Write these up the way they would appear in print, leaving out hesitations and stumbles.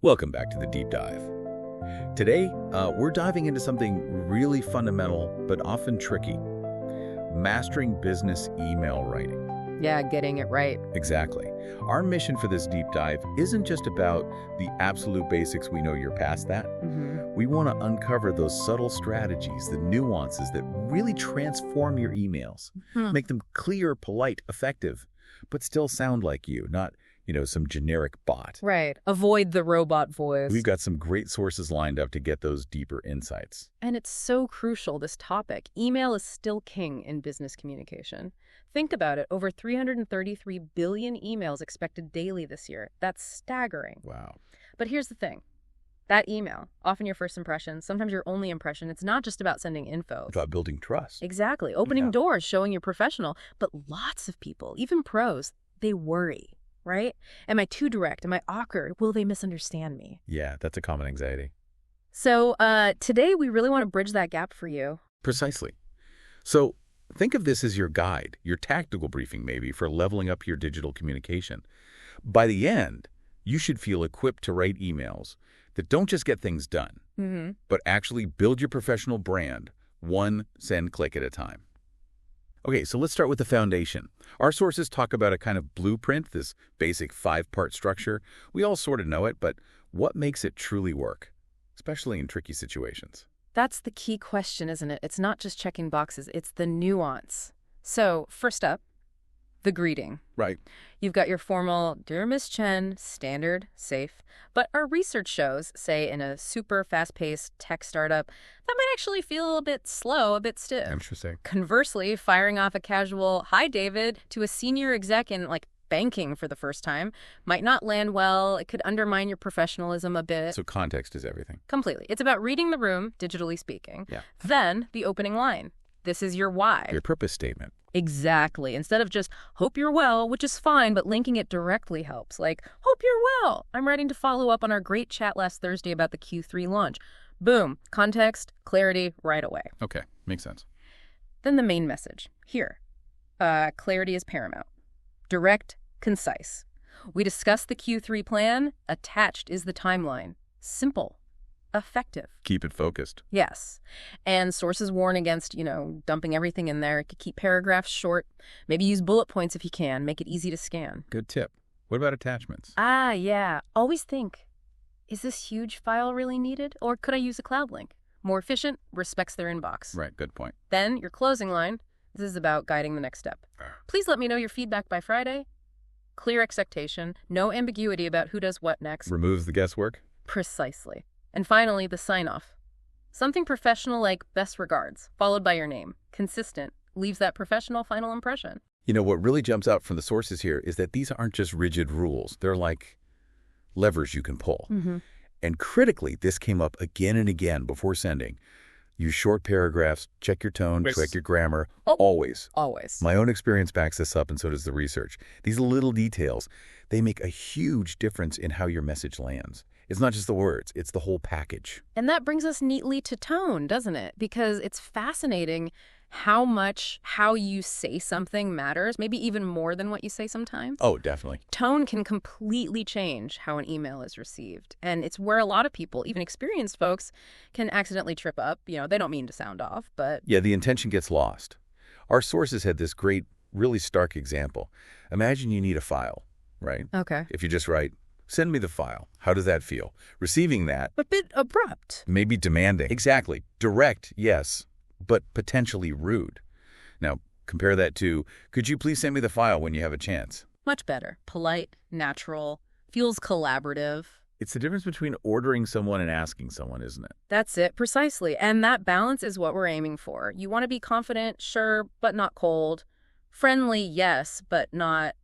Welcome back to the Deep Dive. Today, we're diving into something really fundamental but often tricky: mastering business email writing. Yeah, getting it right. Exactly. Our mission for this deep dive isn't just about the absolute basics. We know you're past that. We want to uncover those subtle strategies, the nuances that really transform your emails, make them clear, polite, effective, but still sound like you, not some generic bot. Right. Avoid the robot voice. We've got some great sources lined up to get those deeper insights. And it's so crucial, this topic. Email is still king in business communication. Think about it. Over 333 billion emails expected daily this year. That's staggering. Wow. But here's the thing. That email, often your first impression, sometimes your only impression, it's not just about sending info. It's about building trust. Exactly. Opening doors, showing you're professional. But lots of people, even pros, they worry. Right? Am I too direct? Am I awkward? Will they misunderstand me? Yeah, that's a common anxiety. So today we really want to bridge that gap for you. Precisely. So think of this as your guide, your tactical briefing maybe for leveling up your digital communication. By the end, you should feel equipped to write emails that don't just get things done, but actually build your professional brand, one send click at a time. Okay, so let's start with the foundation. Our sources talk about a kind of blueprint, this basic 5-part structure. We all sort of know it, but what makes it truly work, especially in tricky situations? That's the key question, isn't it? It's not just checking boxes, it's the nuance. So first up, the greeting. Right. You've got your formal, "Dear Miss Chen," standard, safe. But our research shows, say in a super fast-paced tech startup, that might actually feel a bit slow, a bit stiff. Interesting. Conversely, firing off a casual, "Hi, David," to a senior exec in, banking for the first time might not land well. It could undermine your professionalism a bit. So context is everything. Completely. It's about reading the room, digitally speaking. Yeah. Then the opening line. This is your why. Your purpose statement. Exactly. Instead of just, "Hope you're well," which is fine, but linking it directly helps. Like, "Hope you're well. I'm writing to follow up on our great chat last Thursday about the Q3 launch." Boom. Context, clarity, right away. Okay, makes sense. Then the main message. Here. Clarity is paramount. Direct, concise. We discussed the Q3 plan. Attached is the timeline. Simple. Effective. Keep it focused. Yes. And sources warn against, dumping everything in there. Keep paragraphs short. Maybe use bullet points if you can. Make it easy to scan. Good tip. What about attachments? Yeah. Always think, is this huge file really needed? Or could I use a cloud link? More efficient, respects their inbox. Right, good point. Then your closing line. This is about guiding the next step. Please let me know your feedback by Friday. Clear expectation. No ambiguity about who does what next. Removes the guesswork? Precisely. And finally, the sign-off. Something professional like "best regards," followed by your name. Consistent. Leaves that professional final impression. What really jumps out from the sources here is that these aren't just rigid rules. They're like levers you can pull. And critically, this came up again and again before sending. Use short paragraphs, check your tone, check your grammar, always. Always. My own experience backs this up, and so does the research. These little details, they make a huge difference in how your message lands. It's not just the words, it's the whole package. And that brings us neatly to tone, doesn't it? Because it's fascinating how much how you say something matters, maybe even more than what you say sometimes. Oh, definitely. Tone can completely change how an email is received. And it's where a lot of people, even experienced folks, can accidentally trip up. They don't mean to sound off, but... Yeah, the intention gets lost. Our sources had this great, really stark example. Imagine you need a file, right? Okay. If you just write, "Send me the file." How does that feel? Receiving that... A bit abrupt. Maybe demanding. Exactly. Direct, yes, but potentially rude. Now, compare that to, "Could you please send me the file when you have a chance?" Much better. Polite, natural, feels collaborative. It's the difference between ordering someone and asking someone, isn't it? That's it, precisely. And that balance is what we're aiming for. You want to be confident, sure, but not cold. Friendly, yes, but not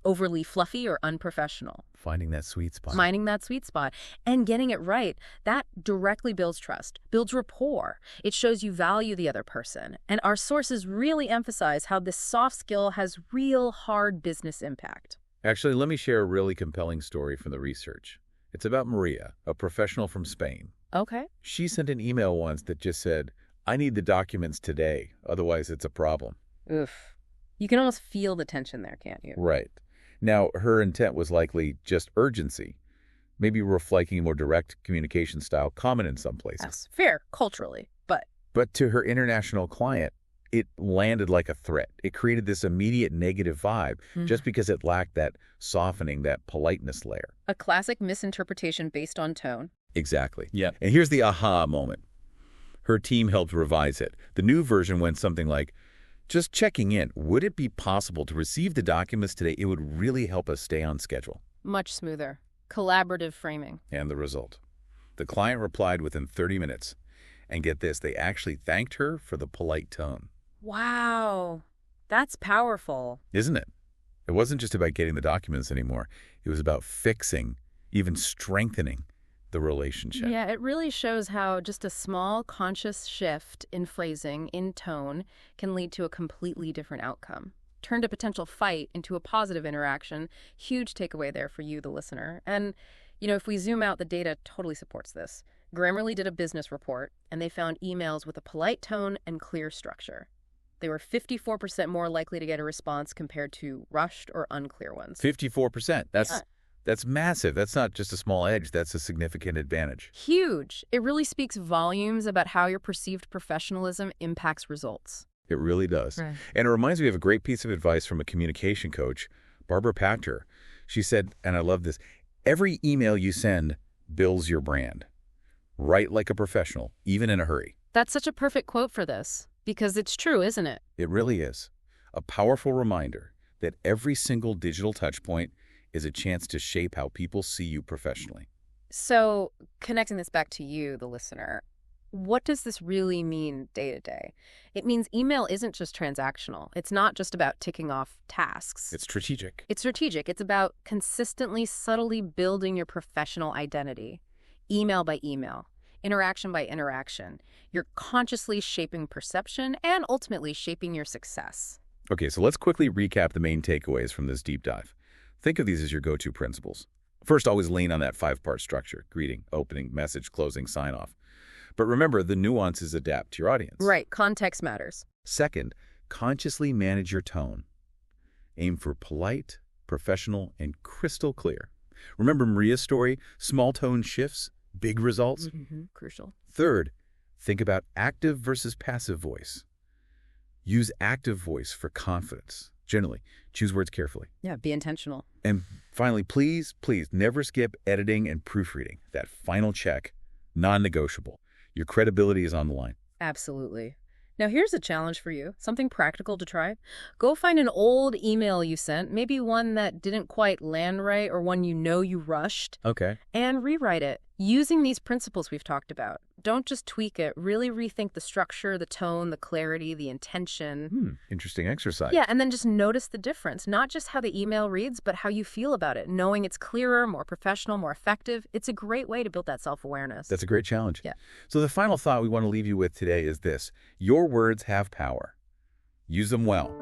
overly fluffy or unprofessional. Finding that sweet spot. Finding that sweet spot and getting it right. That directly builds trust, builds rapport. It shows you value the other person. And our sources really emphasize how this soft skill has real hard business impact. Actually, let me share a really compelling story from the research. It's about Maria, a professional from Spain. Okay. She sent an email once that just said, "I need the documents today, otherwise it's a problem." Oof. You can almost feel the tension there, can't you? Right. Now, her intent was likely just urgency, maybe reflecting a more direct communication style common in some places. Yes, fair culturally, but But to her international client, it landed like a threat. It created this immediate negative vibe just because it lacked that softening, that politeness layer. a classic misinterpretation based on tone. Exactly. Yeah. And here's the aha moment. Her team helped revise it. The new version went something like, just checking in, would it be possible to receive the documents today? It would really help us stay on schedule. Much smoother. Collaborative framing. And the result. The client replied within 30 minutes. And get this, they actually thanked her for the polite tone. Wow. That's powerful. Isn't it? It wasn't just about getting the documents anymore. It was about fixing, even strengthening the relationship. Yeah, it really shows how just a small conscious shift in phrasing, in tone, can lead to a completely different outcome. Turned a potential fight into a positive interaction. Huge takeaway there for you, the listener. And, if we zoom out, the data totally supports this. Grammarly did a business report, and they found emails with a polite tone and clear structure. They were 54% more likely to get a response compared to rushed or unclear ones. 54%. That's massive. That's not just a small edge. That's a significant advantage. Huge. It really speaks volumes about how your perceived professionalism impacts results. It really does. Right. And it reminds me of a great piece of advice from a communication coach, Barbara Pachter. She said, and I love this, every email you send builds your brand. Write like a professional, even in a hurry. That's such a perfect quote for this, because it's true, isn't it? It really is. A powerful reminder that every single digital touchpoint is a chance to shape how people see you professionally. So, connecting this back to you, the listener, what does this really mean day to day? It means email isn't just transactional. It's not just about ticking off tasks. It's strategic. It's strategic. It's about consistently, subtly building your professional identity. Email by email, interaction by interaction. You're consciously shaping perception and ultimately shaping your success. Okay, so let's quickly recap the main takeaways from this deep dive. Think of these as your go-to principles. First, always lean on that 5-part structure: greeting, opening, message, closing, sign-off. But remember, the nuances adapt to your audience. Right, context matters. Second, consciously manage your tone. Aim for polite, professional, and crystal clear. Remember Maria's story? Small tone shifts, big results. Crucial. Third, think about active versus passive voice. Use active voice for confidence. Generally, choose words carefully. Yeah, be intentional. And finally, please never skip editing and proofreading. That final check, non-negotiable. Your credibility is on the line. Absolutely. Now here's a challenge for you, something practical to try. Go find an old email you sent, maybe one that didn't quite land right or one you rushed, Okay. and rewrite it using these principles we've talked about. Don't just tweak it. Really rethink the structure, the tone, the clarity, the intention. Interesting exercise. Yeah, and then just notice the difference. Not just how the email reads, but how you feel about it. Knowing it's clearer, more professional, more effective. It's a great way to build that self-awareness. That's a great challenge. Yeah. So the final thought we want to leave you with today is this. Your words have power. Use them well.